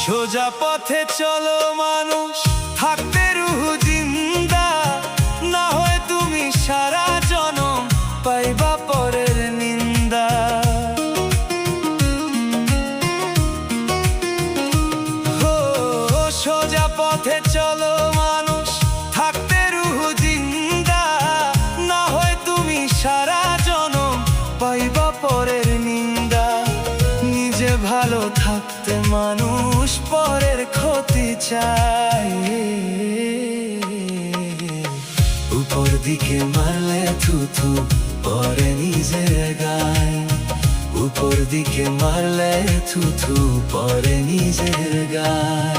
সোজা পথে চলো মানুষ, থাকতে রুহ জিন্দা, না হয় তুমি সারা জনম পাইবা পরের নিন্দা। হো সোজা পথে চলো মানুষ, থাকতে রুহ জিন্দা, না হয় তুমি সারা জনম পাইবা পরের নিন্দা। নিজে ভালো থাকতে মানুষ পরের ক্ষতি চায়। উপর দিকে মারলে থুথু পরে নিজের গায়, উপর দিকে মারলে থুথু পরে নিজের গায়।